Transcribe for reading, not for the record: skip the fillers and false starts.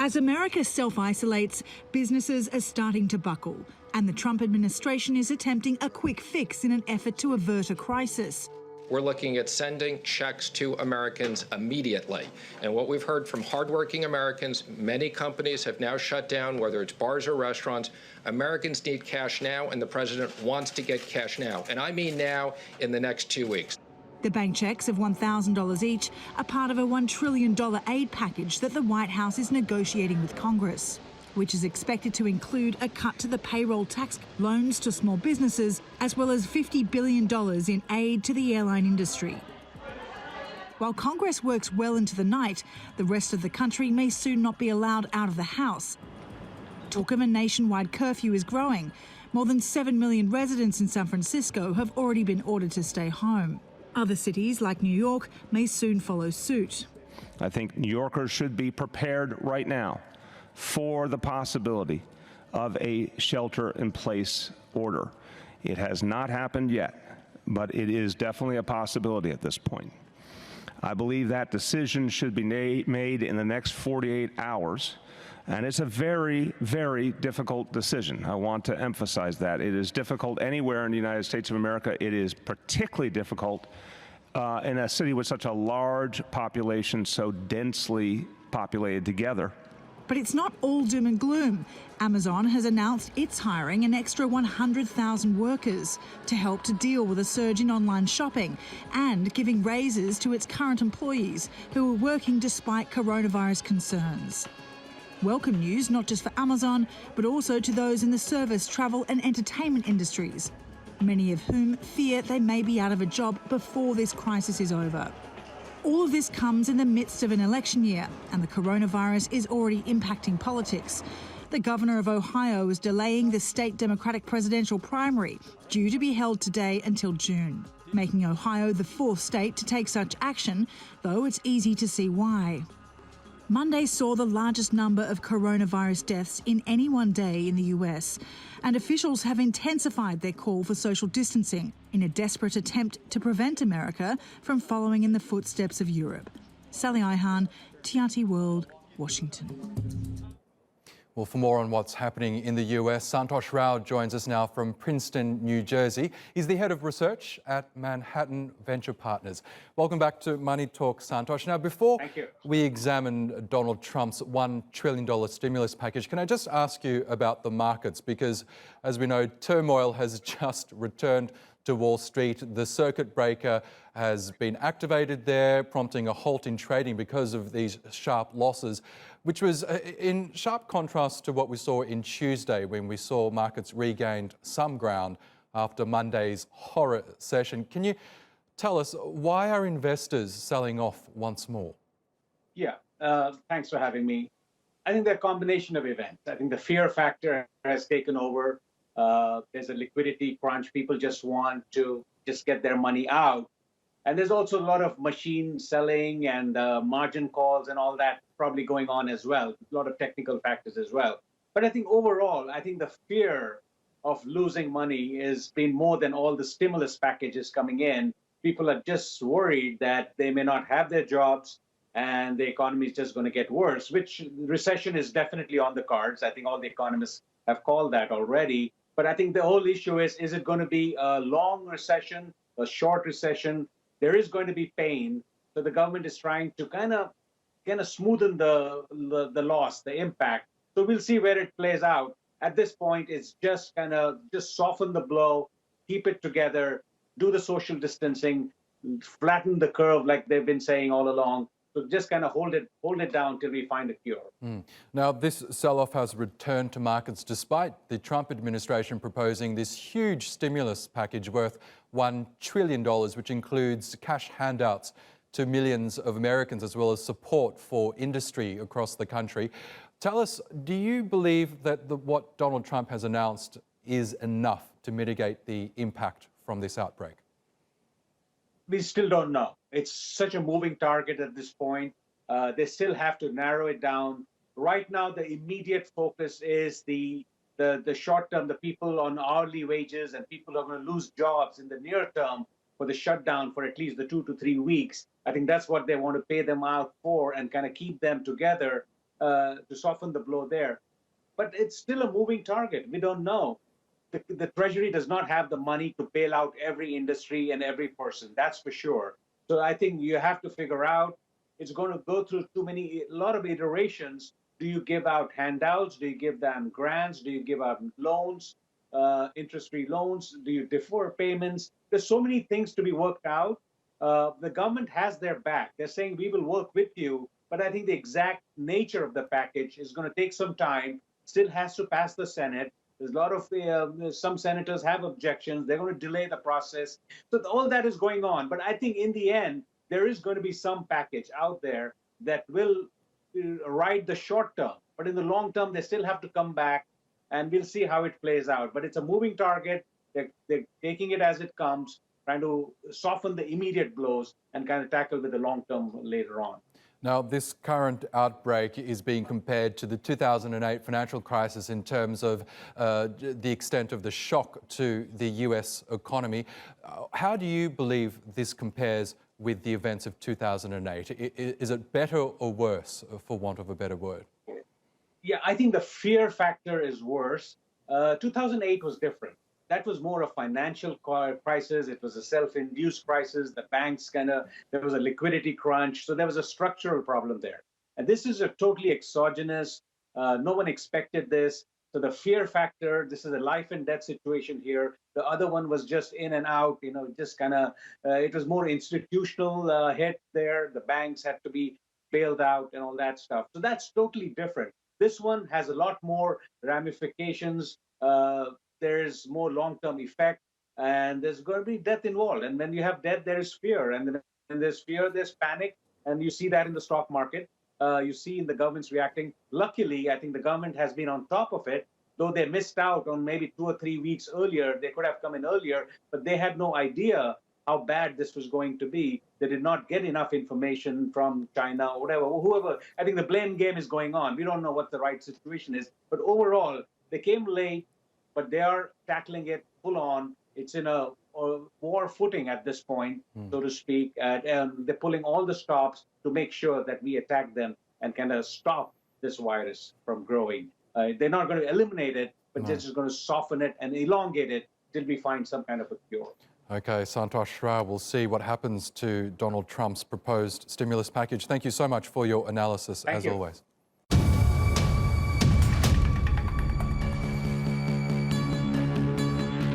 As America self-isolates, businesses are starting to buckle, and the Trump administration is attempting a quick fix in an effort to avert a crisis. We're looking at sending checks to Americans immediately. And what we've heard from hardworking Americans, many companies have now shut down, whether it's bars or restaurants. Americans need cash now, and the president wants to get cash now. And I mean now, in the next 2 weeks. The bank checks of $1,000 each are part of a $1 trillion aid package that the White House is negotiating with Congress, which is expected to include a cut to the payroll tax, loans to small businesses, as well as $50 billion in aid to the airline industry. While Congress works well into the night, the rest of the country may soon not be allowed out of the house. Talk of a nationwide curfew is growing. More than 7 million residents in San Francisco have already been ordered to stay home. Other cities, like New York, may soon follow suit. I think New Yorkers should be prepared right now for the possibility of a shelter-in-place order. It has not happened yet, but it is definitely a possibility at this point. I believe that decision should be made in the next 48 hours, and it's a very, very difficult decision. I want to emphasize that. It is difficult anywhere in the United States of America. It is particularly difficult in a city with such a large population, so densely populated together. But it's not all doom and gloom. Amazon has announced it's hiring an extra 100,000 workers to help to deal with a surge in online shopping and giving raises to its current employees who are working despite coronavirus concerns. Welcome news not just for Amazon, but also to those in the service, travel and entertainment industries, many of whom fear they may be out of a job before this crisis is over. All of this comes in the midst of an election year, and the coronavirus is already impacting politics. The governor of Ohio is delaying the state Democratic presidential primary, due to be held today until June, making Ohio the fourth state to take such action, though it's easy to see why. Monday saw the largest number of coronavirus deaths in any one day in the US, and officials have intensified their call for social distancing in a desperate attempt to prevent America from following in the footsteps of Europe. Sally Ayhan, TRT World, Washington. Well, for more on what's happening in the US, Santosh Rao joins us now from Princeton, New Jersey. He's the head of research at Manhattan Venture Partners. Welcome back to Money Talk, Santosh. Now, before we examine Donald Trump's $1 trillion stimulus package, can I just ask you about the markets? Because, as we know, turmoil has just returned to Wall Street. The circuit breaker has been activated there, prompting a halt in trading because of these sharp losses, which was in sharp contrast to what we saw in Tuesday, when we saw markets regained some ground after Monday's horror session. Can you tell us, why are investors selling off once more? Yeah, thanks for having me. I think they're a combination of events. I think the fear factor has taken over. There's a liquidity crunch. People just want to just get their money out. And there's also a lot of machine selling and margin calls and all that probably going on as well. A lot of technical factors as well. But I think overall, I think the fear of losing money has been more than all the stimulus packages coming in. People are just worried that they may not have their jobs and the economy is just going to get worse, which recession is definitely on the cards. I think all the economists have called that already. But I think the whole issue is it going to be a long recession, a short recession? There is going to be pain. So the government is trying to kind of smoothen the loss, the impact. So we'll see where it plays out. At this point, it's just just soften the blow, keep it together, do the social distancing, flatten the curve like they've been saying all along. So just kind of hold it down till we find a cure. Now, this sell-off has returned to markets despite the Trump administration proposing this huge stimulus package worth $1 trillion, which includes cash handouts to millions of Americans, as well as support for industry across the country. Tell us, do you believe that what Donald Trump has announced is enough to mitigate the impact from this outbreak? We still don't know. It's such a moving target at this point. They still have to narrow it down. Right now, the immediate focus is the short term, the people on hourly wages and people who are going to lose jobs in the near term for the shutdown for at least the 2 to 3 weeks. I think that's what they want to pay them out for and kind of keep them together. to soften the blow there. But it's still a moving target. We don't know. The Treasury does not have the money to bail out every industry and every person. That's for sure. So I think you have to figure out. It's going to go through a lot of iterations. Do you give out handouts? Do you give them grants? Do you give out loans, interest-free loans? Do you defer payments? There's so many things to be worked out. The government has their back. They're saying we will work with you, but I think the exact nature of the package is going to take some time. Still has to pass the Senate. There's a lot of some senators have objections. They're going to delay the process. So all that is going on. But I think in the end, there is going to be some package out there that will ride the short term. But in the long term, they still have to come back, and we'll see how it plays out. But it's a moving target. They're taking it as it comes, trying to soften the immediate blows and kind of tackle with the long term later on. Now, this current outbreak is being compared to the 2008 financial crisis in terms of the extent of the shock to the US economy. How do you believe this compares with the events of 2008? Is it better or worse, for want of a better word? Yeah, I think the fear factor is worse. 2008 was different. That was more a financial crisis. It was a self-induced crisis. The banks there was a liquidity crunch. So there was a structural problem there. And this is a totally exogenous. No one expected this. So the fear factor, this is a life and death situation here. The other one was just in and out, just it was more institutional hit there. The banks had to be bailed out and all that stuff. So that's totally different. This one has a lot more ramifications. There's more long-term effect, and there's going to be death involved. And when you have death, there is fear. And when there's fear, there's panic. And you see that in the stock market. You see in the government's reacting. Luckily, I think the government has been on top of it, though they missed out on maybe 2 or 3 weeks earlier. They could have come in earlier, but they had no idea how bad this was going to be. They did not get enough information from China or whoever. I think the blame game is going on. We don't know what the right situation is. But overall, they came late, but they are tackling it full on. It's in a war footing at this point, so to speak. And they're pulling all the stops to make sure that we attack them and kind of stop this virus from growing. They're not going to eliminate it, but they're just going to soften it and elongate it till we find some kind of a cure. Okay, Santosh Rao, we'll see what happens to Donald Trump's proposed stimulus package. Thank you so much for your analysis, as always.